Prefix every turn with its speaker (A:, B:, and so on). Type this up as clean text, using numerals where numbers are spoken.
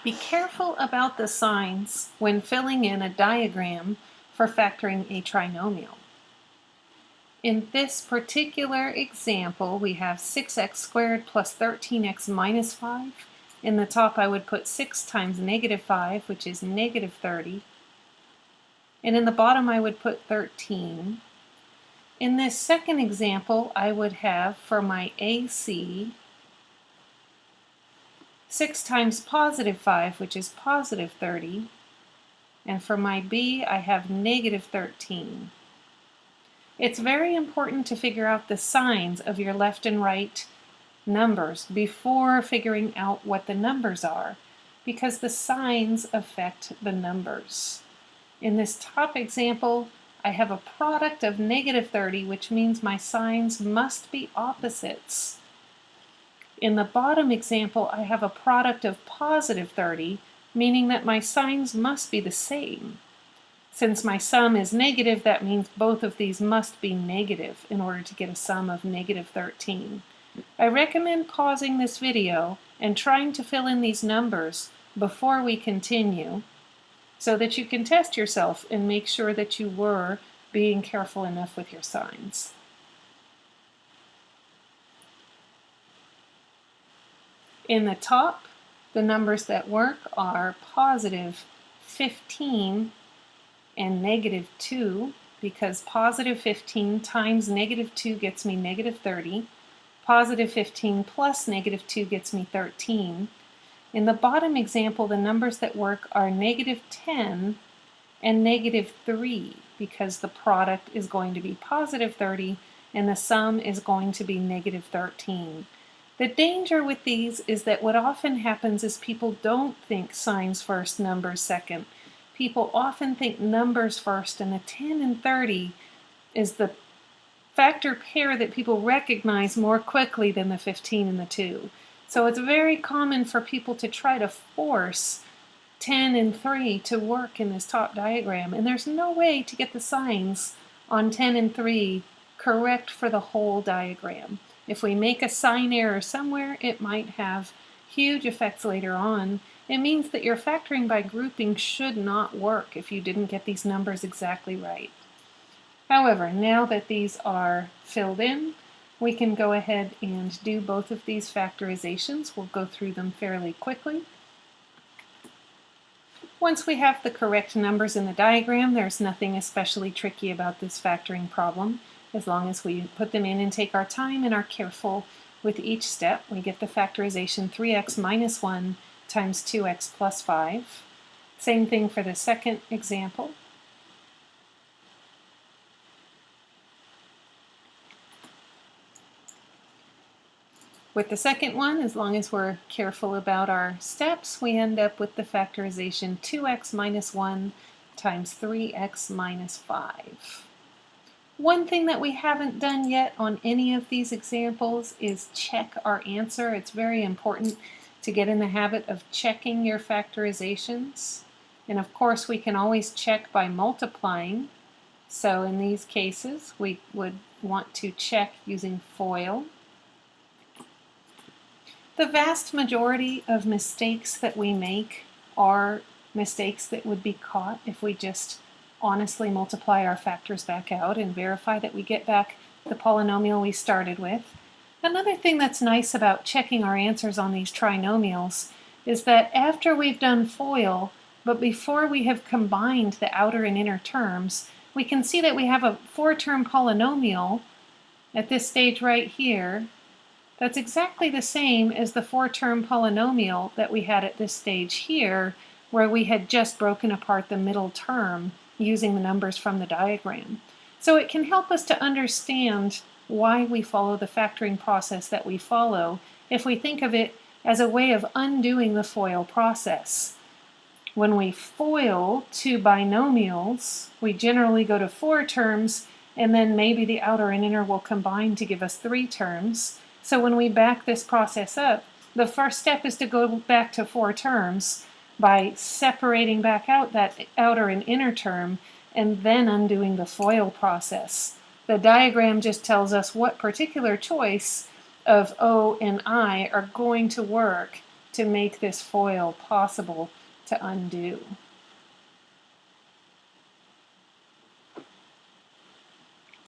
A: Be careful about the signs when filling in a diagram for factoring a trinomial. In this particular example, we have 6x squared plus 13x minus 5. In the top, I would put 6 times negative 5, which is negative 30. And in the bottom, I would put 13. In this second example, I would have for my AC 6 times positive 5, which is positive 30. And for my B, I have negative 13. It's very important to figure out the signs of your left and right numbers before figuring out what the numbers are, because the signs affect the numbers. In this top example, I have a product of negative 30, which means my signs must be opposites. In the bottom example, I have a product of positive 30, meaning that my signs must be the same. Since my sum is negative, that means both of these must be negative in order to get a sum of negative 13. I recommend pausing this video and trying to fill in these numbers before we continue so that you can test yourself and make sure that you were being careful enough with your signs. In the top, the numbers that work are positive 15 and negative 2, because positive 15 times negative 2 gets me negative 30. Positive 15 plus negative 2 gets me 13. In the bottom example, the numbers that work are negative 10 and negative 3, because the product is going to be positive 30 and the sum is going to be negative 13. The danger with these is that what often happens is people don't think signs first, numbers second. People often think numbers first, and the 10 and 30 is the factor pair that people recognize more quickly than the 15 and the 2. So it's very common for people to try to force 10 and 3 to work in this top diagram, and there's no way to get the signs on 10 and 3 correct for the whole diagram. If we make a sign error somewhere, it might have huge effects later on. It means that your factoring by grouping should not work if you didn't get these numbers exactly right. However, now that these are filled in, we can go ahead and do both of these factorizations. We'll go through them fairly quickly. Once we have the correct numbers in the diagram, there's nothing especially tricky about this factoring problem. As long as we put them in and take our time and are careful with each step, we get the factorization 3x minus 1 times 2x plus 5. Same thing for the second example. With the second one, as long as we're careful about our steps, we end up with the factorization 2x minus 1 times 3x minus 5. One thing that we haven't done yet on any of these examples is check our answer. It's very important to get in the habit of checking your factorizations. And of course, we can always check by multiplying. So in these cases, we would want to check using FOIL. The vast majority of mistakes that we make are mistakes that would be caught if we just honestly multiply our factors back out and verify that we get back the polynomial we started with. Another thing that's nice about checking our answers on these trinomials is that after we've done FOIL, but before we have combined the outer and inner terms, we can see that we have a 4-term polynomial at this stage right here that's exactly the same as the 4-term polynomial that we had at this stage here, where we had just broken apart the middle term using the numbers from the diagram. So it can help us to understand why we follow the factoring process that we follow if we think of it as a way of undoing the FOIL process. When we FOIL two binomials, we generally go to 4 terms, and then maybe the outer and inner will combine to give us 3 terms. So when we back this process up, the first step is to go back to 4 terms by separating back out that outer and inner term and then undoing the FOIL process. The diagram just tells us what particular choice of O and I are going to work to make this foil possible to undo.